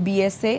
BSA,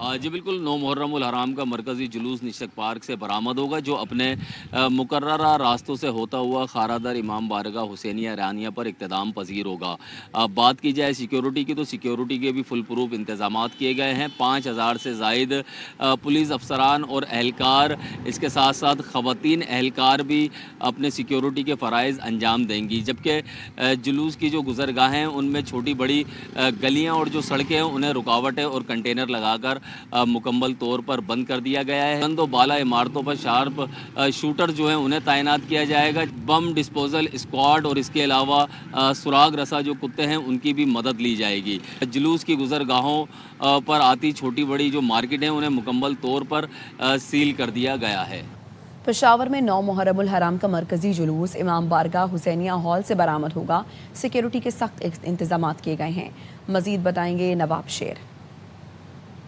جی بالکل، 9 محرم الحرام کا مرکزی جلوس نشتر پارک سے برآمد ہوگا، جو اپنے مقررہ راستوں سے ہوتا ہوا خارادر امام بارگاہ حسینیہ رانیہ پر اختتام پذیر ہوگا۔ بات کی جائے سیکیورٹی کی تو سیکیورٹی کے بھی فل پروف انتظامات کیے گئے ہیں۔ 5000 سے زائد پولیس افسران اور اہلکار، اس کے ساتھ ساتھ خواتین اہلکار بھی اپنے سیکیورٹی کے فرائض انجام دیں گی، جبکہ جلوس کی جو گزرگاہیں ہیں ان میں چھوٹی بڑی گلیاں اور جو سڑکیں ہیں انہیں رکاوٹیں اور کنٹینر لگا کر مکمل طور پر بند کر دیا گیا ہے۔ بند و بالا عمارتوں پر شارپ شوٹر جو ہیں انہیں تعینات کیا جائے گا۔ بم ڈسپوزل اسکواڈ اور اس کے علاوہ سراغ رسا جو کتے ہیں ان کی بھی مدد لی جائے گی۔ جلوس کی گزرگاہوں پر آتی چھوٹی بڑی جو مارکیٹ ہیں انہیں مکمل طور پر سیل کر دیا گیا ہے۔ پشاور میں 9 محرم الحرام کا مرکزی جلوس امام بارگاہ حسینیہ ہال سے برآمد ہوگا۔ سیکیورٹی کے سخت انتظامات کیے گئے ہیں، مزید بتائیں گے نواب شیر۔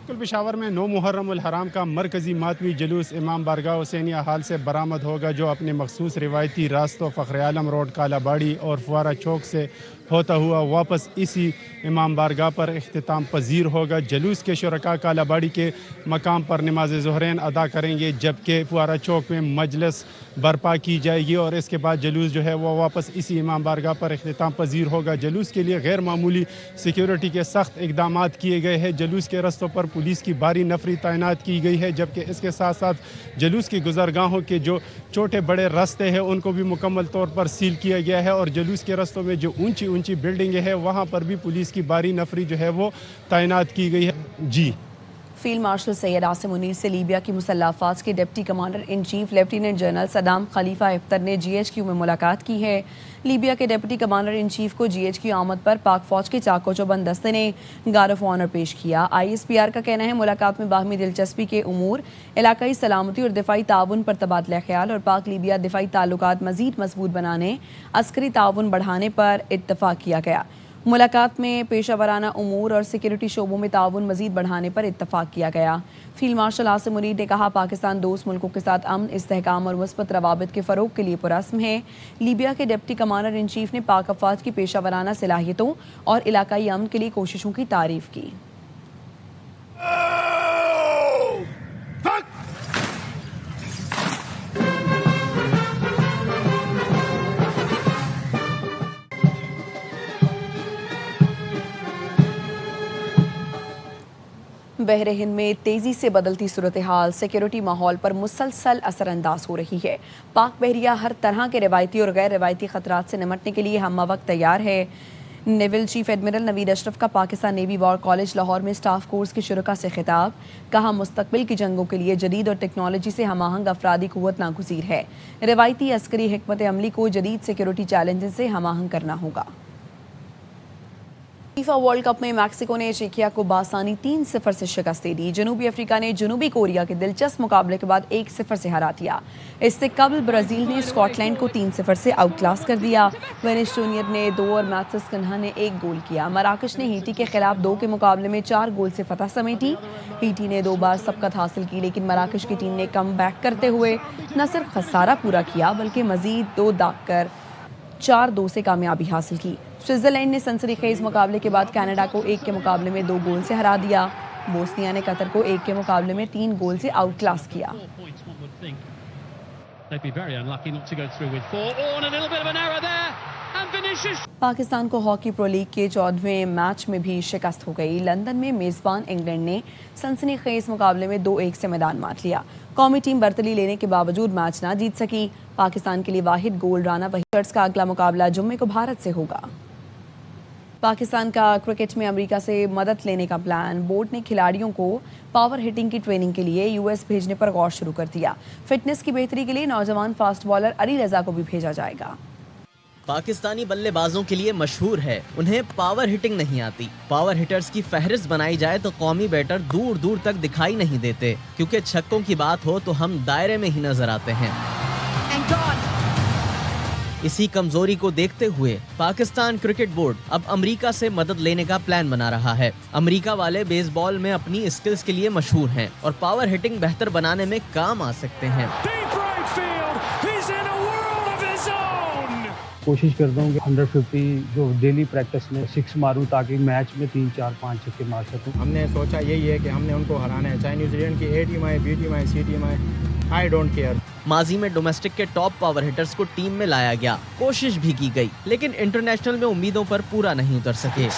پشاور میں 9 محرم الحرام کا مرکزی ماتمی جلوس امام بارگاہ حسینیہ ہال سے برآمد ہوگا، جو اپنے مخصوص روایتی راستوں فخر عالم روڈ، کالا باڑی اور فوارہ چوک سے ہوتا ہوا واپس اسی امام بارگاہ پر اختتام پذیر ہوگا۔ جلوس کے شرکاء کالا باڑی کے مقام پر نماز ظہرین ادا کریں گے، جبکہ فوارہ چوک میں مجلس برپا کی جائے گی اور اس کے بعد جلوس جو ہے وہ واپس اسی امام بارگاہ پر اختتام پذیر ہوگا۔ جلوس کے لیے غیر معمولی سیکیورٹی کے سخت اقدامات کیے گئے ہیں۔ جلوس کے رستوں پر پولیس کی بھاری نفری تعینات کی گئی ہے، جبکہ اس کے ساتھ ساتھ جلوس کی گزرگاہوں کے جو چھوٹے بڑے راستے ہیں ان کو بھی مکمل طور پر سیل کیا گیا ہے، اور جلوس کے رستوں میں جو اونچی بلڈنگیں ہیں وہاں پر بھی پولیس کی بھاری نفری جو ہے وہ تعینات کی گئی ہے۔ جی فیلڈ مارشل سید عاصم منیر سے لیبیا کی مسلح افواج کے deputy commander in chief lieutenant general Saddam Khalifa Haftar نے جی ایچ کیو میں ملاقات کی ہے۔ لیبیا کے ڈپٹی کمانڈر ان چیف کو جی ایچ کیو آمد پر پاک فوج کے چاکو چوبند دستے نے گارڈ آف آنر پیش کیا۔ آئی ایس پی آر کا کہنا ہے ملاقات میں باہمی دلچسپی کے امور، علاقائی سلامتی اور دفاعی تعاون پر تبادلہ خیال اور پاک لیبیا دفاعی تعلقات مزید مضبوط بنانے، عسکری تعاون بڑھانے پر اتفاق کیا گیا۔ ملاقات میں پیشہ ورانہ امور اور سیکیورٹی شعبوں میں تعاون مزید بڑھانے پر اتفاق کیا گیا۔ فیلڈ مارشل عاصم منیر نے کہا پاکستان دوست ملکوں کے ساتھ امن، استحکام اور مثبت روابط کے فروغ کے لیے پرعزم ہے۔ لیبیا کے ڈپٹی کمانڈر ان چیف نے پاک افواج کی پیشہ ورانہ صلاحیتوں اور علاقائی امن کے لیے کوششوں کی تعریف کی۔ بحر ہند میں تیزی سے بدلتی صورتحال سیکیورٹی ماحول پر مسلسل اثر انداز ہو رہی ہے۔ پاک بحریہ ہر طرح کے روایتی اور غیر روایتی خطرات سے نمٹنے کے لیے ہم وقت تیار ہے۔ Naval chief admiral Naveed Ashraf کا Pakistan navy war college Lahore میں اسٹاف کورس کے شرکاء سے خطاب، کہا مستقبل کی جنگوں کے لیے جدید اور ٹیکنالوجی سے ہم آہنگ افرادی قوت ناگزیر ہے۔ روایتی عسکری حکمت عملی کو جدید سیکیورٹی چیلنجز سے ہم آہنگ کرنا ہوگا۔ فیفا ورلڈ کپ میں میکسیکو نے چیکیا کو بآسانی 3-0 سے شکست دے دی۔ جنوبی افریقہ نے جنوبی کوریا کے دلچسپ مقابلے کے بعد 1-0 سے ہرا دیا۔ اس سے قبل برازیل نے اسکاٹ لینڈ کو 3-0 سے آؤٹ کلاس کر دیا۔ وینس جونیئر نے 2 اور میتھس کنہا نے 1 گول کیا۔ مراکش نے ہیٹی کے خلاف 2 کے مقابلے میں 4 گول سے فتح سمیٹی۔ ہیٹی نے 2 بار سبقت حاصل کی، لیکن مراکش کی ٹیم نے کم بیک کرتے ہوئے نہ صرف خسارہ پورا کیا بلکہ مزید 2 داغ کر 4-2 سے کامیابی حاصل کی۔ سوئٹزرلینڈ نے سنسنی خیز مقابلے کے بعد کینیڈا کو 1 کے مقابلے میں 2 گول سے ہرا دیا۔ بوسنیا نے قطر کو 1 کے مقابلے میں 3 گول سے آؤٹ کلاس کیا۔ پاکستان کو ہاکی پرو لیگ کے 14ویں میچ میں بھی شکست ہو گئی۔ لندن میں میزبان انگلینڈ نے سنسنی خیز مقابلے میں 2-1 سے میدان مات لیا۔ قومی ٹیم برتری لینے کے باوجود میچ نہ جیت سکی۔ پاکستان کے لیے واحد گول رانا وہیٹرز کا اگلا مقابلہ جمعے کو بھارت سے ہوگا۔ پاکستان کا کرکٹ میں امریکہ سے مدد لینے کا پلان، بورڈ نے کھلاڑیوں کو پاور ہٹنگ کی ٹریننگ کے لیے یو ایس بھیجنے پر غور شروع کر دیا۔ فٹنس کی بہتری کے لیے نوجوان فاسٹ بالر علی رضا کو بھی بھیجا جائے گا۔ پاکستانی بلے بازوں کے لیے مشہور ہے انہیں پاور ہٹنگ نہیں آتی۔ پاور ہٹرز کی فہرست بنائی جائے تو قومی بیٹر دور دور تک دکھائی نہیں دیتے، کیونکہ چھکوں کی بات ہو تو ہم دائرے میں ہی نظر آتے ہیں۔ اسی کمزوری کو دیکھتے ہوئے پاکستان کرکٹ بورڈ اب امریکہ سے مدد لینے کا پلان بنا رہا ہے۔ امریکہ والے بیس بال میں اپنی اسکلز کے لیے مشہور ہیں اور پاور ہٹنگ بہتر بنانے میں کام آ سکتے ہیں۔ کوشش کرتا ہوں کہ 150 جو ڈیلی پریکٹس میں 6 ماروں تاکہ میچ میں 3 4 5 چھکے مار سکوں. ہم نے سوچا یہی ہے کہ ہم نے ان کو ہرانا ہے, چاہے نیوزی لینڈ کی اے ٹیم آئے, بی ٹیم آئے, سی ٹیم آئے, آئی ڈونٹ کیئر. ماضی میں ڈومیسٹک کے ٹاپ پاور ہٹرز کو ٹیم میں لایا گیا, کوشش بھی کی گئی, لیکن انٹرنیشنل میں امیدوں پر پورا نہیں اتر سکے.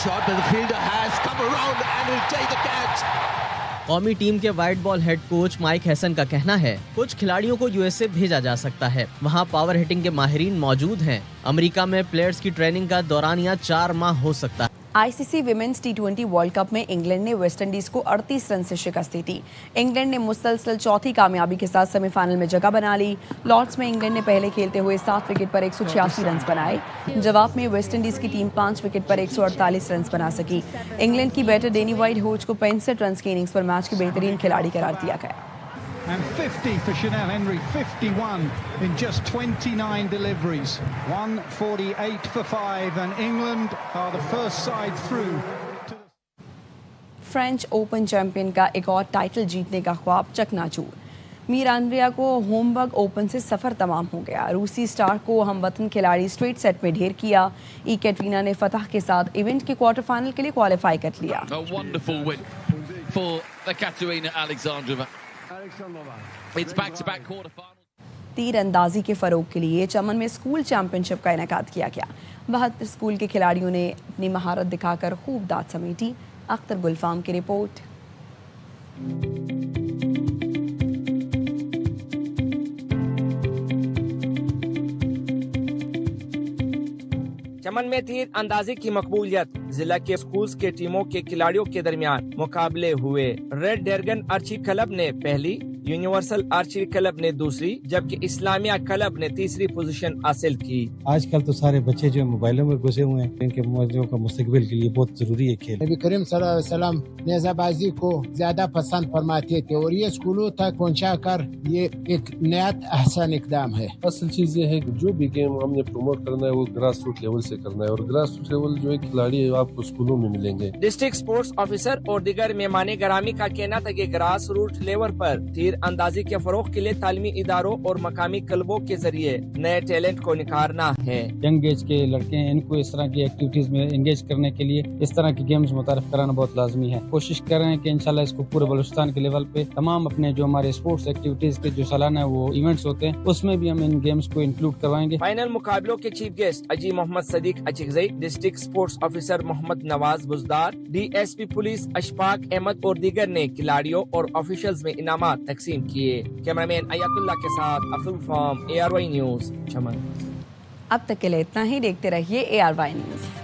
قومی ٹیم کے white ball head coach mic ہیسن کا کہنا ہے کچھ کھلاڑیوں کو یو ایس اے بھیجا جا سکتا ہے, وہاں پاور ہٹنگ کے ماہرین موجود ہیں. امریکہ میں پلیئرز کی ٹریننگ کا دورانیہ 4 ماہ ہو سکتا ہے. آئی سی سی ویمنز T20 ورلڈ کپ میں انگلینڈ نے ویسٹ انڈیز کو 38 رن سے شکست دی تھی. انگلینڈ نے مسلسل چوتھی کامیابی کے ساتھ سیمی فائنل میں جگہ بنا لی. لارڈز میں انگلینڈ نے پہلے کھیلتے ہوئے 7 وکٹ پر 186 رنز بنائے. جواب میں ویسٹ انڈیز کی ٹیم 5 وکٹ پر 148 رنز بنا سکی. انگلینڈ کی بیٹر ڈینی وائٹ ہوچ کو 65 رنز کی اننگز پر میچ کی بہترین کھلاڑی قرار دیا گیا. And 50 for Chanel Henry, 51 in just 29 deliveries. 148 for 5 and England are the first side through. French open champion کا ایک اور ٹائٹل جیتنے کا خواب چکنا چور. میر آندریا کو ہومبرگ اوپن سے سفر تمام ہو گیا. روسی سٹار کو ہم وطن کھلاڑی اسٹریٹ سیٹ میں ڈھیر کیا. ایکیٹرینا نے فتح کے ساتھ ایونٹ کے کوارٹر فائنل کے لیے کوالیفائی کر لیا. تیر اندازی کے فروغ کے لیے چمن میں اسکول چیمپئن شپ کا انعقاد کیا گیا. 72 اسکول کے کھلاڑیوں نے اپنی مہارت دکھا کر خوب داد سمیٹی. اختر گلفام کی رپورٹ. چمن میں تیر اندازی کی مقبولیت. ضلع کے اسکولز کے ٹیموں کے کھلاڑیوں کے درمیان مقابلے ہوئے. ریڈ ڈریگن آرچری کلب نے پہلی, یونیورسل آرچری کلب نے دوسری, جبکہ اسلامیہ کلب نے تیسری پوزیشن حاصل کی. آج کل تو سارے بچے جو موبائلوں میں گھسے ہوئے ہیں, ان کے موضوع کا مستقبل کے لیے بہت ضروری ہے کھیل. نبی کریم صلی اللہ علیہ وسلم نیزہ بازی کو زیادہ پسند فرماتے تھے اور یہ اسکولوں تک پہنچا کر یہ ایک نہایت احسن اقدام ہے. اصل چیز یہ ہے کہ جو بھی گیم ہم نے پروموٹ کرنا ہے وہ گراس روٹ لیول سے کرنا ہے, اور گراس روٹ لیول جو ہے کھلاڑی آپ کو اسکولوں میں ملیں گے. ڈسٹرکٹ اسپورٹس آفیسر اور دیگر مہمان گرامی کا کہنا تھا کہ گراس روٹ لیول پر تیر اندازی کے فروغ کے لیے تعلیمی اداروں اور مقامی کلبوں کے ذریعے نئے ٹیلنٹ کو نکھارنا ہے. ینگ ایج کے لڑکے ہیں, ان کو اس طرح کی ایکٹیویٹیز میں انگیج کرنے کے لیے اس طرح کی گیمز متعارف کرانا بہت لازمی ہے. کوشش کر رہے ہیں کہ انشاءاللہ اس کو پورے بلوچستان کے لیول پہ تمام اپنے جو ہمارے اسپورٹس ایکٹیویٹیز کے جو سالانہ وہ ایونٹس ہوتے ہیں اس میں بھی ہم ان گیمز کو انکلوڈ کروائیں گے. فائنل مقابلوں کے چیف گیسٹ اجی Muhammad Siddique Achakzai, district sports officer Muhammad Nawaz Buzdar, D S P police Ishfaq Ahmed اور دیگر نے کھلاڑیوں اور آفیشلز میں انعامات تقسیم کیے. کیمرامین ایت اللہ کے ساتھ اخل فارم, ARY نیوز چمن. اب تک کے لیے اتنا ہی. دیکھتے رہیے ARY نیوز.